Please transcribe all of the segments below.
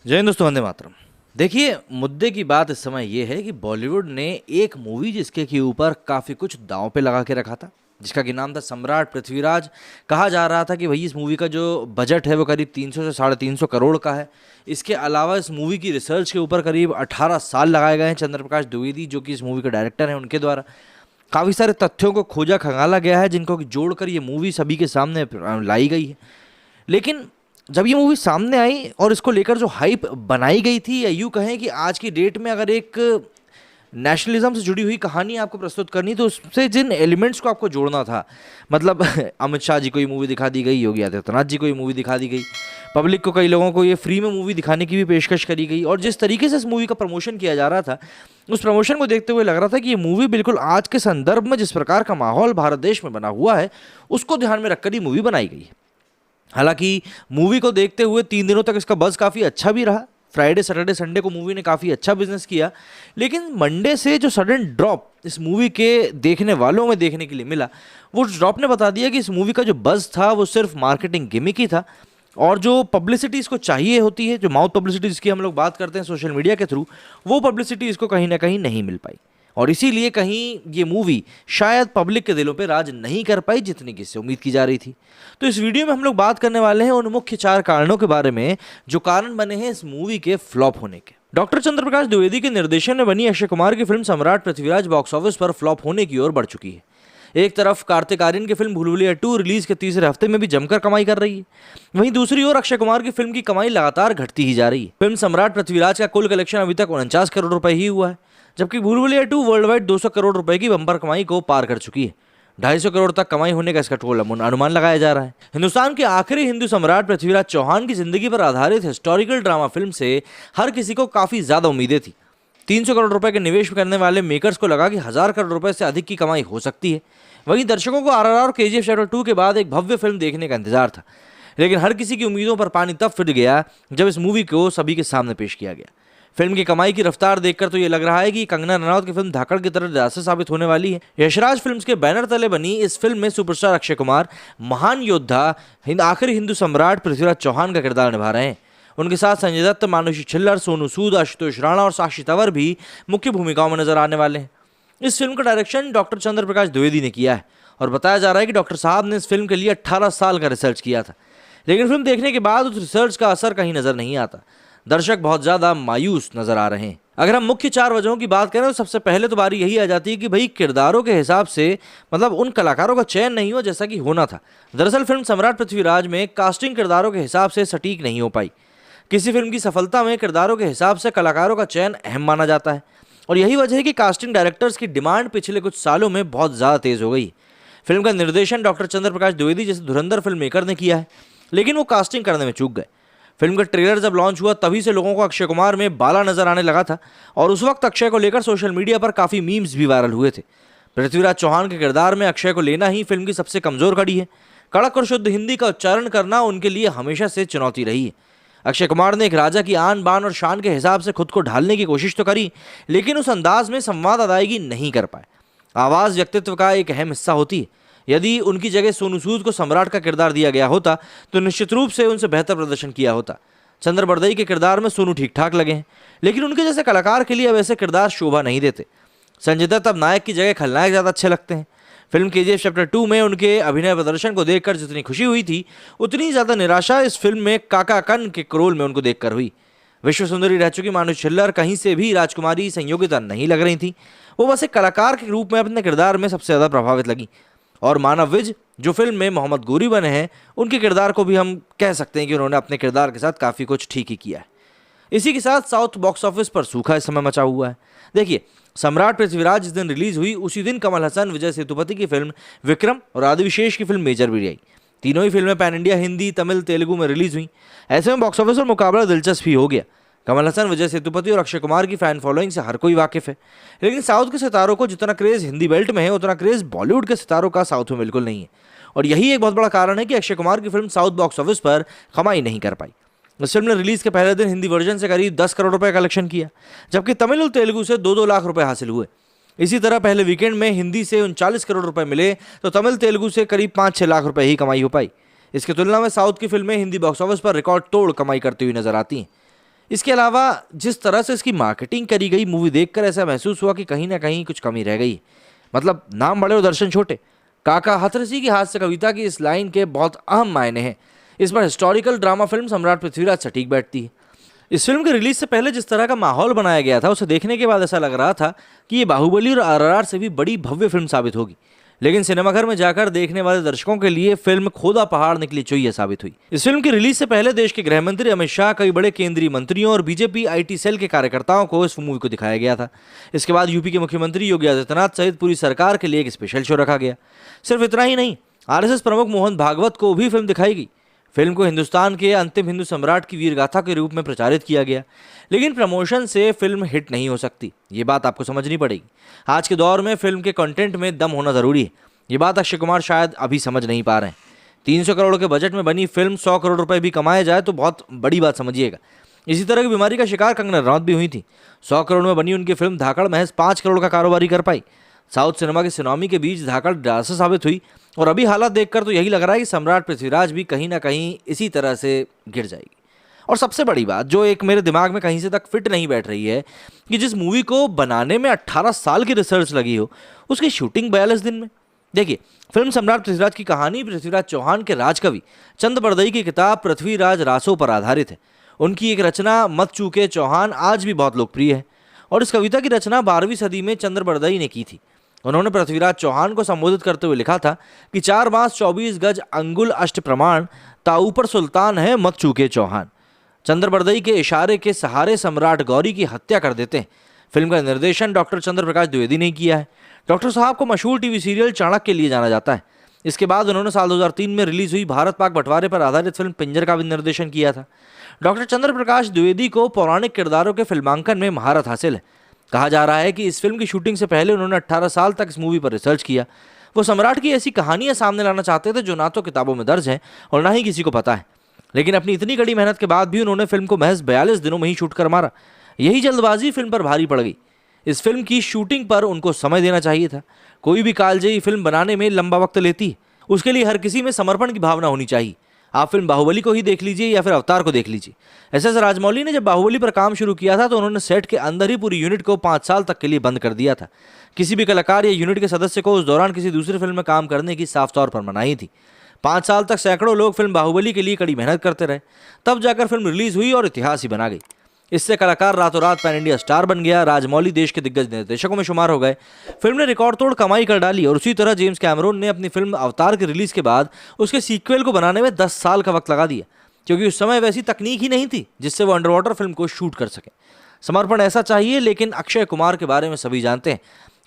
जय हिंद दोस्तों, वंदे मातरम। देखिए, मुद्दे की बात इस समय ये है कि बॉलीवुड ने एक मूवी जिसके के ऊपर काफ़ी कुछ दांव पे लगा के रखा था, जिसका कि नाम था सम्राट पृथ्वीराज। कहा जा रहा था कि भाई इस मूवी का जो बजट है वो करीब 300 से 350 करोड़ का है। इसके अलावा इस मूवी की रिसर्च के ऊपर करीब 18 साल लगाए गए हैं चंद्र प्रकाश द्विवेदी, जो कि इस मूवी के डायरेक्टर हैं, उनके द्वारा। काफ़ी सारे तथ्यों को खोजा खंगाला गया है, जिनको कि जोड़कर ये मूवी सभी के सामने लाई गई है। लेकिन जब ये मूवी सामने आई और इसको लेकर जो हाइप बनाई गई थी, या यूँ कहें कि आज की डेट में अगर एक नेशनलिज्म से जुड़ी हुई कहानी आपको प्रस्तुत करनी, तो उससे जिन एलिमेंट्स को आपको जोड़ना था, मतलब अमित शाह जी को ये मूवी दिखा दी गई, योगी आदित्यनाथ जी को ये मूवी दिखा दी गई, पब्लिक को, कई लोगों को ये फ्री में मूवी दिखाने की भी पेशकश करी गई, और जिस तरीके से इस मूवी का प्रमोशन किया जा रहा था, उस प्रमोशन को देखते हुए लग रहा था कि ये मूवी बिल्कुल आज के संदर्भ में जिस प्रकार का माहौल भारत देश में बना हुआ है, उसको ध्यान में रखकर ये मूवी बनाई गई है। हालांकि मूवी को देखते हुए 3 दिनों तक इसका बज़ काफ़ी अच्छा भी रहा। फ्राइडे सैटरडे संडे को मूवी ने काफ़ी अच्छा बिजनेस किया, लेकिन मंडे से जो सडन ड्रॉप इस मूवी के देखने वालों में देखने के लिए मिला, वो ड्रॉप ने बता दिया कि इस मूवी का जो बज़ था वो सिर्फ मार्केटिंग गिमिक ही था, और जो पब्लिसिटी इसको चाहिए होती है, जो माउथ पब्लिसिटी जिसकी हम लोग बात करते हैं सोशल मीडिया के थ्रू, वो पब्लिसिटी इसको कहीं ना कहीं नहीं मिल पाई, और इसीलिए कहीं ये मूवी शायद पब्लिक के दिलों पे राज नहीं कर पाई जितनी कि इससे उम्मीद की जा रही थी। तो इस वीडियो में हम लोग बात करने वाले हैं उन मुख्य 4 कारणों के बारे में जो कारण बने हैं इस मूवी के फ्लॉप होने के। डॉक्टर चंद्र प्रकाश द्विवेदी के निर्देशन में बनी अक्षय कुमार की फिल्म सम्राट पृथ्वीराज बॉक्स ऑफिस पर फ्लॉप होने की ओर बढ़ चुकी है। एक तरफ कार्तिक आर्यन की फिल्म भूल भुलैया 2 रिलीज के तीसरे हफ्ते में भी जमकर कमाई कर रही है, वहीं दूसरी ओर अक्षय कुमार की फिल्म की कमाई लगातार घटती ही जा रही है। फिल्म सम्राट पृथ्वीराज का कुल कलेक्शन अभी तक 49 करोड़ रुपए ही हुआ है, जबकि भूल भुलैया 2 वर्ल्ड वाइड 200 करोड़ रुपए की बम्पर कमाई को पार कर चुकी है। 250 करोड़ तक कमाई होने का इसका टोल अनुमान लगाया जा रहा है। हिंदुस्तान के आखिरी हिंदू सम्राट पृथ्वीराज चौहान की जिंदगी पर आधारित हिस्टोरिकल ड्रामा फिल्म से हर किसी को काफी ज्यादा उम्मीदें थी। 300 करोड़ रुपए के निवेश करने वाले मेकर्स को लगा कि 1000 करोड़ रुपए से अधिक की कमाई हो सकती है। वहीं दर्शकों को आरआरआर और केजीएफ चैप्टर 2 के बाद एक भव्य फिल्म देखने का इंतजार था, लेकिन हर किसी की उम्मीदों पर पानी तब फिर गया जब इस मूवी को सभी के सामने पेश किया गया। फिल्म की कमाई की रफ्तार देखकर तो ये लग रहा है कि कंगना रनौत की फिल्म धाकड़ की तरह दिलासा साबित होने वाली है। यशराज फिल्म्स के बैनर तले बनी इस फिल्म में सुपरस्टार अक्षय कुमार महान योद्धा आखिरी हिंदू सम्राट पृथ्वीराज चौहान का किरदार निभा रहे हैं। उनके साथ संजय दत्त, मानुषी छिल्लर, सोनू सूद, आशुतोष राणा और साक्षी तंवर भी मुख्य भूमिकाओं में नजर आने वाले हैं। इस फिल्म का डायरेक्शन डॉक्टर चंद्र प्रकाश द्विवेदी ने किया है, और बताया जा रहा है कि डॉक्टर साहब ने इस फिल्म के लिए 18 साल का रिसर्च किया था, लेकिन फिल्म देखने के बाद उस रिसर्च का असर कहीं नजर नहीं आता। दर्शक बहुत ज्यादा मायूस नजर आ रहे हैं। अगर हम मुख्य 4 वजहों की बात करें तो सबसे पहले तो बारी यही आ जाती है कि भाई किरदारों के हिसाब से, मतलब उन कलाकारों का चयन नहीं हुआ जैसा कि होना था। दरअसल फिल्म सम्राट पृथ्वीराज में कास्टिंग किरदारों के हिसाब से सटीक नहीं हो पाई। किसी फिल्म की सफलता में किरदारों के हिसाब से कलाकारों का चयन अहम माना जाता है, और यही वजह है कि कास्टिंग डायरेक्टर्स की डिमांड पिछले कुछ सालों में बहुत ज़्यादा तेज हो गई। फिल्म का निर्देशन डॉक्टर चंद्र प्रकाश द्विवेदी जैसे धुरंधर फिल्म मेकर ने किया है, लेकिन वो कास्टिंग करने में चूक गए। फिल्म का ट्रेलर जब लॉन्च हुआ तभी से लोगों को अक्षय कुमार में बाला नजर आने लगा था, और उस वक्त अक्षय को लेकर सोशल मीडिया पर काफ़ी मीम्स भी वायरल हुए थे। पृथ्वीराज चौहान के किरदार में अक्षय को लेना ही फिल्म की सबसे कमज़ोर कड़ी है। कड़क और शुद्ध हिंदी का उच्चारण करना उनके लिए हमेशा से चुनौती रही है। अक्षय कुमार ने एक राजा की आन बान और शान के हिसाब से खुद को ढालने की कोशिश तो करी, लेकिन उस अंदाज में संवाद अदायगी नहीं कर पाए। आवाज़ व्यक्तित्व का एक अहम हिस्सा होती है। यदि उनकी जगह सोनू सूद को सम्राट का किरदार दिया गया होता तो निश्चित रूप से उनसे बेहतर प्रदर्शन किया होता। चंद्र बरदई के किरदार में सोनू ठीक ठाक लगे हैं, लेकिन उनके जैसे कलाकार के लिए अब ऐसे किरदार शोभा नहीं देते। संजय दत्त अब नायक की जगह खलनायक ज़्यादा अच्छे लगते हैं। फिल्म केजीएफ चैप्टर 2 में उनके अभिनय प्रदर्शन को देखकर जितनी खुशी हुई थी, उतनी ज़्यादा निराशा इस फिल्म में काका कन के रोल में उनको देखकर हुई। विश्व सुंदरी रह चुकी मानुषी छिल्लर कहीं से भी राजकुमारी संयोगिता नहीं लग रही थी। वो बस एक कलाकार के रूप में अपने किरदार में सबसे ज़्यादा प्रभावित लगी। और मानव विज जो फिल्म में मोहम्मद गौरी बने हैं, उनके किरदार को भी हम कह सकते हैं कि उन्होंने अपने किरदार के साथ काफ़ी कुछ ठीक ही किया है। इसी के साथ साउथ बॉक्स ऑफिस पर सूखा इस समय मचा हुआ है। देखिए, सम्राट पृथ्वीराज जिस दिन रिलीज हुई उसी दिन कमल हसन, विजय सेतुपति की फिल्म विक्रम और आदि विशेष की फिल्म मेजर भी आई। तीनों ही फिल्में पैन इंडिया हिंदी, तमिल, तेलुगु में रिलीज हुई। ऐसे में बॉक्स ऑफिस पर मुकाबला दिलचस्प ही हो गया। कमल हसन, विजय सेतुपति और अक्षय कुमार की फैन फॉलोइंग से हर कोई वाकिफ है, लेकिन साउथ के सितारों को जितना क्रेज हिंदी बेल्ट में है उतना क्रेज बॉलीवुड के सितारों का साउथ में बिल्कुल नहीं है। और यही एक बहुत बड़ा कारण है कि अक्षय कुमार की फिल्म साउथ बॉक्स ऑफिस पर कमाई नहीं कर पाई। इस फिल्म ने रिलीज के पहले दिन हिंदी वर्जन से करीब 10 करोड़ रुपए कलेक्शन किया, जबकि तमिल और तेलुगु से 2-2 लाख रुपए हासिल हुए। इसी तरह पहले वीकेंड में हिंदी से 39 करोड़ रुपए मिले तो तमिल तेलुगु से करीब 5-6 लाख रुपए ही कमाई हो पाई। इसकी तुलना में साउथ की फिल्में हिंदी बॉक्स ऑफिस पर रिकॉर्ड तोड़ कमाई करती हुई नजर आती हैं। इसके अलावा जिस तरह से इसकी मार्केटिंग करी गई, मूवी देखकर ऐसा महसूस हुआ कि कहीं ना कहीं कुछ कमी रह गई। मतलब नाम बड़े और दर्शन छोटे। काका हथरसी की हास्य कविता की इस लाइन के बहुत अहम मायने हैं। इस पर हिस्टोरिकल ड्रामा फिल्म सम्राट पृथ्वीराज सटीक बैठती है। इस फिल्म के रिलीज से पहले जिस तरह का माहौल बनाया गया था, उसे देखने के बाद ऐसा लग रहा था कि ये बाहुबली और आरआरआर से भी बड़ी भव्य फिल्म साबित होगी। लेकिन सिनेमाघर में जाकर देखने वाले दर्शकों के लिए फिल्म खोदा पहाड़ निकली चोइया साबित हुई। इस फिल्म की रिलीज से पहले देश के गृह मंत्री अमित शाह, कई बड़े केंद्रीय मंत्रियों और बीजेपी आईटी सेल के कार्यकर्ताओं को इस मूवी को दिखाया गया था। इसके बाद यूपी के मुख्यमंत्री योगी आदित्यनाथ सहित पूरी सरकार के लिए एक स्पेशल शो रखा गया। सिर्फ इतना ही नहीं, आरएसएस प्रमुख मोहन भागवत को भी फिल्म दिखाई गई। फिल्म को हिंदुस्तान के अंतिम हिंदू सम्राट की वीर गाथा के रूप में प्रचारित किया गया। लेकिन प्रमोशन से फिल्म हिट नहीं हो सकती, ये बात आपको समझनी पड़ेगी। आज के दौर में फिल्म के कंटेंट में दम होना जरूरी है। ये बात अक्षय कुमार शायद अभी समझ नहीं पा रहे हैं। 300 करोड़ के बजट में बनी फिल्म 100 करोड़ रुपए भी कमाए जाए तो बहुत बड़ी बात समझिएगा। इसी तरह की बीमारी का शिकार कंगना रनौत भी हुई थी। 100 करोड़ में बनी उनकी फिल्म धाकड़ महज 5 करोड़ का कारोबारी कर पाई। साउथ सिनेमा के सिनोमी के बीच धाकड़ डांसर साबित हुई और अभी हालात देखकर तो यही लग रहा है कि सम्राट पृथ्वीराज भी कहीं ना कहीं इसी तरह से गिर जाएगी। और सबसे बड़ी बात जो एक मेरे दिमाग में कहीं से तक फिट नहीं बैठ रही है कि जिस मूवी को बनाने में 18 साल की रिसर्च लगी हो, उसकी शूटिंग 42 दिन में। देखिए, फिल्म सम्राट पृथ्वीराज की कहानी पृथ्वीराज चौहान के राजकवि चंद बरदई की किताब पृथ्वीराज रासो पर आधारित है। उनकी एक रचना मत चूके चौहान आज भी बहुत लोकप्रिय है और इस कविता की रचना 12वीं सदी में चंद्र बरदई ने की थी। उन्होंने पृथ्वीराज चौहान को संबोधित करते हुए लिखा था कि 4 मास 24 गज अंगुल अष्ट प्रमाण, ताऊ पर सुल्तान है मत चूके चौहान। चंद्र बरदई के इशारे के सहारे सम्राट गौरी की हत्या कर देते हैं। फिल्म का निर्देशन डॉक्टर चंद्र प्रकाश द्विवेदी ने किया है। डॉक्टर साहब को मशहूर टीवी सीरियल चाणक्य के लिए जाना जाता है। इसके बाद उन्होंने साल 2003 में रिलीज हुई भारत पाक बंटवारे पर आधारित फिल्म पिंजर का भी निर्देशन किया था। डॉक्टर चंद्र प्रकाश द्विवेदी को पौराणिक किरदारों के फिल्मांकन में महारत हासिल है। कहा जा रहा है कि इस फिल्म की शूटिंग से पहले उन्होंने 18 साल तक इस मूवी पर रिसर्च किया। वो सम्राट की ऐसी कहानियां सामने लाना चाहते थे जो ना तो किताबों में दर्ज है और ना ही किसी को पता है। लेकिन अपनी इतनी कड़ी मेहनत के बाद भी उन्होंने फिल्म को महज 42 दिनों में ही शूट कर मारा। यही जल्दबाजी फिल्म पर भारी पड़ गई। इस फिल्म की शूटिंग पर उनको समय देना चाहिए था। कोई भी कालजयी फिल्म बनाने में लंबा वक्त लेती है, उसके लिए हर किसी में समर्पण की भावना होनी चाहिए। आप फिल्म बाहुबली को ही देख लीजिए या फिर अवतार को देख लीजिए। एस राजमौली ने जब बाहुबली पर काम शुरू किया था तो उन्होंने सेट के अंदर ही पूरी यूनिट को 5 साल तक के लिए बंद कर दिया था। किसी भी कलाकार या यूनिट के सदस्य को उस दौरान किसी दूसरी फिल्म में काम करने की साफ तौर पर मनाही थी। 5 साल तक सैकड़ों लोग फिल्म बाहुबली के लिए कड़ी मेहनत करते रहे, तब जाकर फिल्म रिलीज हुई और इतिहास ही बना गई। इससे कलाकार रातों रात पैन इंडिया स्टार बन गया। राजमौली देश के दिग्गज निर्देशकों में शुमार हो गए। फिल्म ने रिकॉर्ड तोड़ कमाई कर डाली और उसी तरह जेम्स कैमरून ने अपनी फिल्म अवतार के रिलीज के बाद उसके सीक्वल को बनाने में 10 साल का वक्त लगा दिया, क्योंकि उस समय वैसी तकनीक ही नहीं थी जिससे वो अंडर वाटर फिल्म को शूट कर सके। समर्पण ऐसा चाहिए, लेकिन अक्षय कुमार के बारे में सभी जानते हैं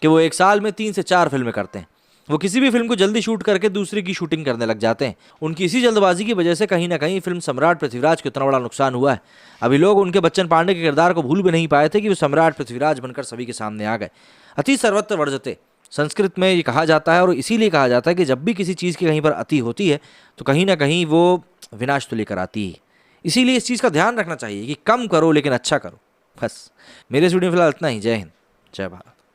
कि वो एक साल में 3 से 4 फिल्में करते हैं। वो किसी भी फिल्म को जल्दी शूट करके दूसरे की शूटिंग करने लग जाते हैं। उनकी इसी जल्दबाजी की वजह से कहीं ना कहीं फिल्म सम्राट पृथ्वीराज को इतना बड़ा नुकसान हुआ है। अभी लोग उनके बच्चन पांडे के किरदार को भूल भी नहीं पाए थे कि वो सम्राट पृथ्वीराज बनकर सभी के सामने आ गए। अति सर्वत्र वर्जते संस्कृत में ये कहा जाता है और इसीलिए कहा जाता है कि जब भी किसी चीज़ की कहीं पर अति होती है तो कहीं ना कहीं वो विनाश तो लेकर आती है। इसीलिए इस चीज़ का ध्यान रखना चाहिए कि कम करो लेकिन अच्छा करो। बस मेरे स्टूडियो में फिलहाल इतना ही। जय हिंद, जय भारत।